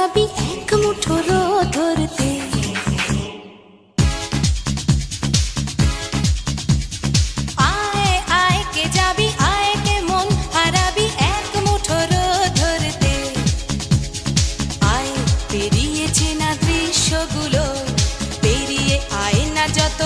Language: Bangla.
হারাবি এক মুঠো রোদ ধরতে। আয় আয় কে যাবি, আয় কে মন হারাবি এক মুঠো রোদ ধরতে। আয় পেরিয়েছে না দৃশ্যগুলো, পেরিয়ে আয় না যত